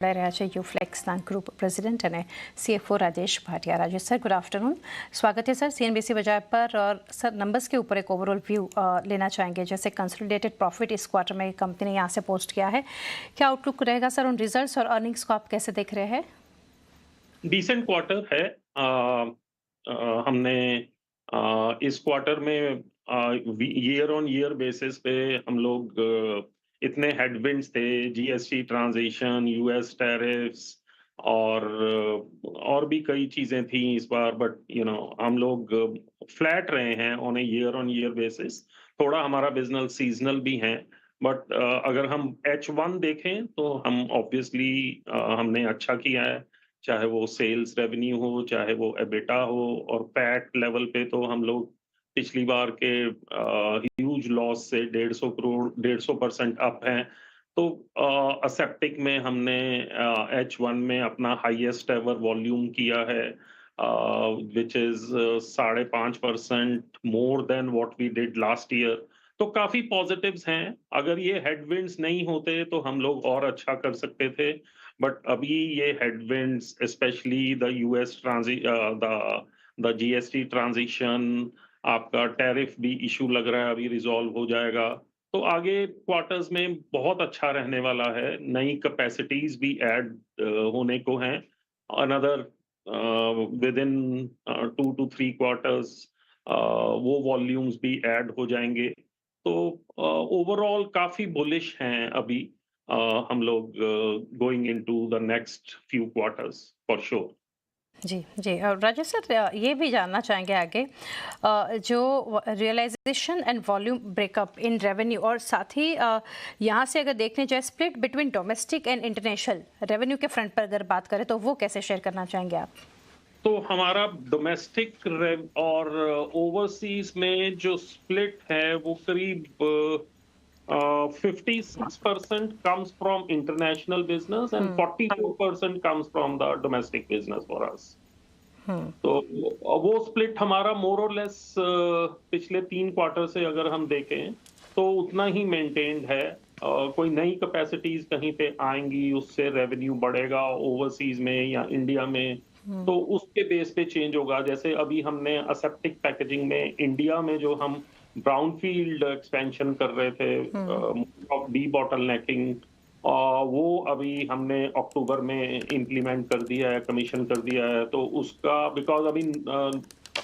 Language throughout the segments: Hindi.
રહ્યા છે યુફ્લેક્સના ગ્રુપ પ્રેસિडेंट અને CFO Rajesh Bhatia. Rajesh sir, good afternoon, स्वागत है सर सीएनबीसी बाजार पर। और सर, नंबर्स के ऊपर एक ओवरऑल व्यू लेना चाहेंगे। जैसे कंसोलिडेटेड प्रॉफिट इस क्वार्टर में कंपनी ने यहाँ से पोस्ट किया है, क्या आउटलुक रहेगा सर उन रिजल्ट्स और अर्निंग्स को आप कैसे देख रहे हैं? डिसेंट क्वार्टर है। हमने इस क्वार्टर में ईयर ऑन ईयर बेसिस पे हम लोग इतने हेडविंड्स थे, जीएसटी ट्रांजिशन, यूएस टैरिफ्स और भी कई चीजें थी इस बार, बट हम लोग फ्लैट रहे हैं on a year on year basis. थोड़ा हमारा बिजनेस सीजनल भी है, बट अगर हम H1 देखें तो हम ऑब्वियसली हमने अच्छा किया है, चाहे वो सेल्स रेवेन्यू हो, चाहे वो एबिटा हो, और पैट लेवल पे तो हम लोग पिछली बार के ह्यूज लॉस से 150 करोड़ 150% अप हैं। तो असेप्टिक में हमने H1 में अपना हाईएस्ट एवर वॉल्यूम किया है, which is 5.5% more than what we did last year. तो काफी पॉजिटिव्स हैं। अगर ये हेडविंड्स नहीं होते तो हम लोग और अच्छा कर सकते थे, बट अभी ये headwinds, specially the US the GST transition, आपका टैरिफ भी इशू लग रहा है अभी रिजॉल्व हो जाएगा, तो आगे क्वार्टर्स में बहुत अच्छा रहने वाला है। नई कैपेसिटीज भी ऐड होने को हैं, another with in 2 to 3 quarters वो वॉल्यूम्स भी ऐड हो जाएंगे। तो ओवरऑल काफी बुलिश हैं अभी हम लोग going into the next few quarters for sure. जी जी। और राजेश सर, ये भी जानना चाहेंगे आगे जो realisation and volume breakup in revenue, और साथ ही यहाँ से अगर देखने जाए split between domestic and international revenue के फ्रंट पर अगर बात करें तो वो कैसे शेयर करना चाहेंगे आप? तो हमारा डोमेस्टिक और ओवरसीज में जो स्प्लिट है वो करीब 56% comes from international business and 44% comes from the domestic business for us. तो वो स्प्लिट हमारा मोर और लेस पिछले 3 क्वार्टर से अगर हम देखें तो उतना ही मेंटेन्ड है। कोई नई कैपेसिटीज कहीं पे आएंगी, उससे रेवेन्यू बढ़ेगा ओवरसीज में या इंडिया में, तो उसके बेस पे चेंज होगा। जैसे अभी हमने असेप्टिक पैकेजिंग में इंडिया में जो हम ब्राउनफील्ड एक्सपेंशन कर रहे थे, डी बॉटलनेकिंग, वो अभी हमने अक्टूबर में इम्प्लीमेंट कर दिया है, कमीशन कर दिया है। तो उसका बिकॉज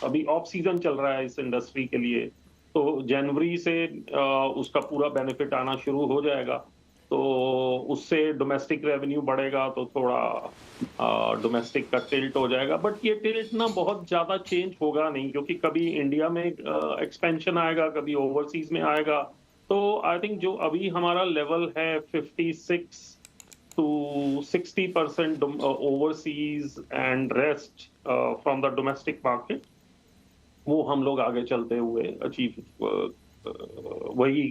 अभी ऑफ सीजन चल रहा है इस इंडस्ट्री के लिए, तो जनवरी से उसका पूरा बेनिफिट आना शुरू हो जाएगा। तो उससे डोमेस्टिक रेवेन्यू बढ़ेगा, तो थोड़ा डोमेस्टिक का टिल्ट हो जाएगा। बट ये टिल्ट ना बहुत ज्यादा चेंज होगा नहीं, क्योंकि कभी इंडिया में एक्सपेंशन आएगा, कभी ओवरसीज में आएगा। तो आई थिंक जो अभी हमारा लेवल है 56 to 60% overseas and rest from the domestic market, वो हम लोग आगे चलते हुए अचीव वही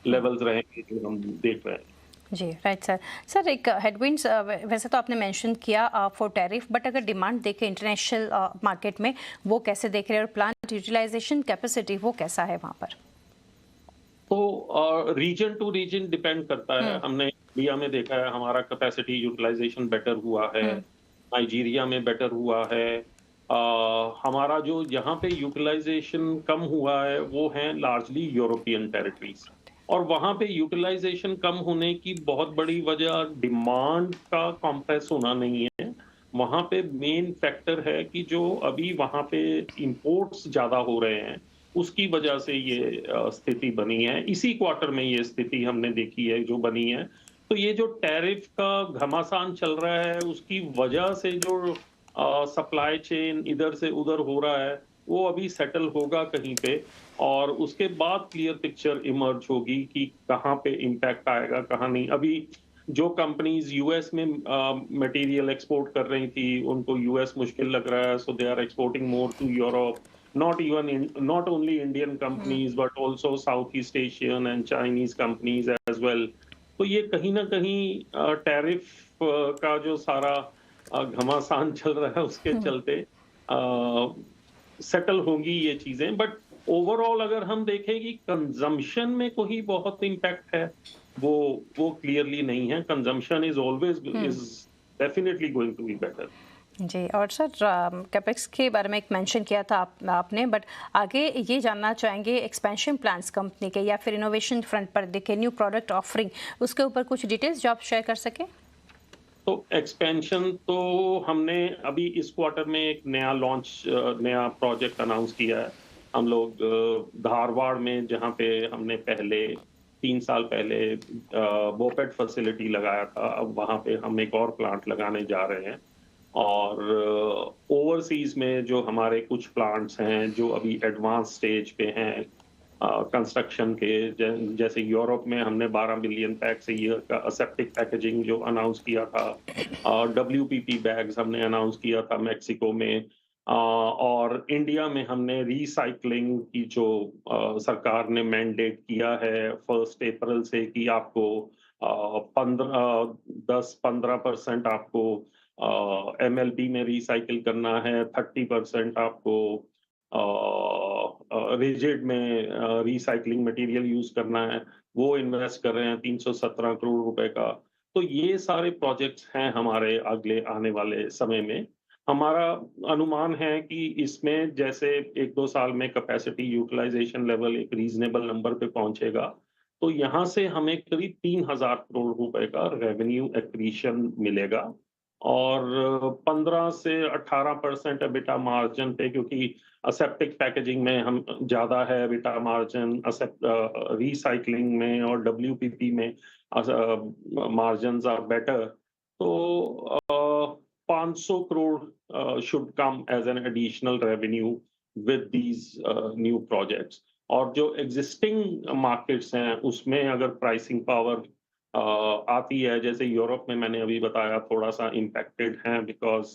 लेवल्स रहेंगे जो हम देख रहे हैं। जी राइट सर। सर, एक हेडविंड्स वैसे तो आपने मेंशन किया फॉर टैरिफ, बट अगर डिमांड देखें इंटरनेशनल मार्केट में वो कैसे देख रहे हैं, और प्लांट यूटिलाइजेशन कैपेसिटी वो कैसा है वहाँ पर? तो रीजन टू रीजन डिपेंड करता है। हमने इंडिया में देखा है हमारा कैपेसिटी यूटिलाइजेशन बेटर हुआ है, नाइजीरिया में बेटर हुआ है। हमारा जो यहाँ पे यूटिलाइजेशन कम हुआ है वो है लार्जली यूरोपियन टेरिटरीज, और वहाँ पे यूटिलाइजेशन कम होने की बहुत बड़ी वजह डिमांड का कॉम्प्रेस होना नहीं है। वहाँ पे मेन फैक्टर है कि जो अभी वहाँ पे इंपोर्ट्स ज्यादा हो रहे हैं, उसकी वजह से ये स्थिति बनी है। इसी क्वार्टर में ये स्थिति हमने देखी है जो बनी है। तो ये जो टैरिफ का घमासान चल रहा है, उसकी वजह से जो सप्लाई चेन इधर से उधर हो रहा है, वो अभी सेटल होगा कहीं पे, और उसके बाद क्लियर पिक्चर इमर्ज होगी कि कहाँ पे इम्पैक्ट आएगा, कहाँ नहीं। अभी जो कंपनीज यूएस में मटेरियल एक्सपोर्ट कर रही थी, उनको यूएस मुश्किल लग रहा है, so they are exporting more to Europe. Not only Indian companies, but also Southeast Asian and Chinese companies as well. तो ये कहीं ना कहीं टैरिफ का जो सारा घमासान चल रहा है उसके चलते सेटल होंगी ये चीजें। बट ओवरऑल अगर हम देखें कि कंजम्पशन में कोई बहुत इम्पैक्ट है, वो क्लियरली नहीं है। Consumption is always is definitely going to be better. जी, और सर कैपेक्स के बारे में एक मेंशन किया था आपने, बट आगे ये जानना चाहेंगे एक्सपेंशन प्लान्स कंपनी के या फिर इनोवेशन फ्रंट पर देखें, न्यू प्रोडक्ट ऑफरिंग, उसके ऊपर कुछ डिटेल्स जो आप शेयर कर सकें। तो एक्सपेंशन तो हमने अभी इस क्वार्टर में एक नया प्रोजेक्ट अनाउंस किया है। हम लोग धारवाड़ में, जहाँ पे हमने पहले 3 साल पहले बोपेट फैसिलिटी लगाया था, अब वहाँ पे हम एक और प्लांट लगाने जा रहे हैं। और ओवरसीज में जो हमारे कुछ प्लांट्स हैं जो अभी एडवांस स्टेज पे हैं कंस्ट्रक्शन के, जैसे यूरोप में हमने 12 मिलियन पैक्स ईयर का असेप्टिक पैकेजिंग जो अनाउंस किया था, WPP बैग्स हमने अनाउंस किया था मैक्सिको में, और इंडिया में हमने रिसाइकलिंग की जो सरकार ने मैंडेट किया है 1 अप्रैल से कि आपको 10-15% आपको MLP में रिसाइकिल करना है, 30% आपको रिजिड में रिसाइकलिंग मटेरियल यूज करना है। वो इन्वेस्ट कर रहे हैं 317 करोड़ रुपए का। तो ये सारे प्रोजेक्ट्स हैं हमारे अगले आने वाले समय में। हमारा अनुमान है कि इसमें जैसे 1-2 साल में कैपेसिटी यूटिलाइजेशन लेवल एक रीजनेबल नंबर पे पहुंचेगा, तो यहाँ से हमें करीब 3000 करोड़ रुपए का रेवेन्यू एक्रीशन मिलेगा। और 15 से 18% एबिटा मार्जिन पे, क्योंकि असेप्टिक पैकेजिंग में हम ज्यादा है एबिटा मार्जिन, रिसाइकलिंग में और WPP में मार्जिन्स आर बेटर। तो 500 crore should come as an additional revenue with these new projects. और जो एग्जिस्टिंग मार्केट्स हैं उसमें अगर प्राइसिंग पावर आती है, जैसे यूरोप में मैंने अभी बताया थोड़ा सा इम्पैक्टेड है because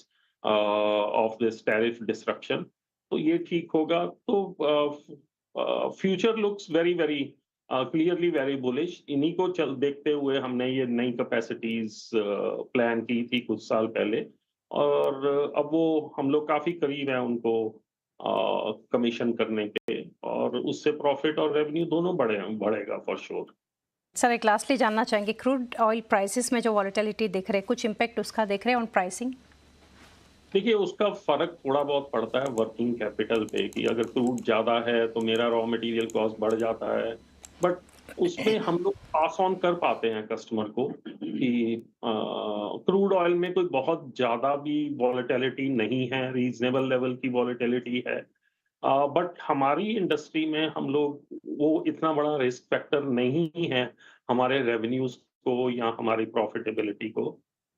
of this tariff disruption, तो ये ठीक होगा। तो future looks very very clearly very bullish. इन्हीं को देखते हुए हमने ये नई कैपेसिटीज प्लान की थी कुछ साल पहले, और अब वो हम लोग काफी करीब हैं उनको कमीशन करने के, और उससे प्रॉफिट और रेवेन्यू दोनों बढ़ेगा फॉर श्योर। सर एक लास्टली जानना चाहेंगे, क्रूड ऑयल प्राइसेस में जो वॉलेटिलिटी दिख रहे हैं, कुछ इम्पैक्ट उसका देख रहे हैं ऑन प्राइसिंग? देखिए, उसका फर्क थोड़ा बहुत पड़ता है वर्किंग कैपिटल पे, कि अगर क्रूड ज्यादा है तो मेरा रॉ मटेरियल कॉस्ट बढ़ जाता है, बट उसमें हम लोग पास ऑन कर पाते हैं कस्टमर को कि क्रूड ऑयल में कोई बहुत ज्यादा भी वॉलेटिलिटी नहीं है, रीजनेबल लेवल की वॉलेटिलिटी है। बट हमारी इंडस्ट्री में हम लोग वो इतना बड़ा रिस्क फैक्टर नहीं है हमारे रेवेन्यूज को या हमारी प्रॉफिटेबिलिटी को।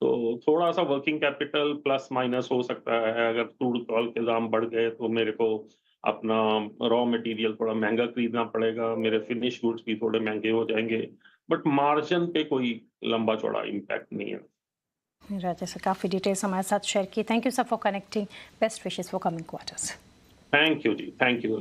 तो थोड़ा सा वर्किंग कैपिटल प्लस माइनस हो सकता है। अगर क्रूड ऑयल के दाम बढ़ गए तो मेरे को अपना रॉ मटेरियल थोड़ा महंगा खरीदना पड़ेगा, मेरे फिनिश गुड्स भी थोड़े महंगे हो जाएंगे, बट मार्जिन पे कोई लंबा चौड़ा इम्पैक्ट नहीं है। राजेश सर, काफ़ी डिटेल्स हमारे साथ शेयर की। Thank you sir for connecting. Best wishes for coming quarters. Thank you जी, थैंक यू।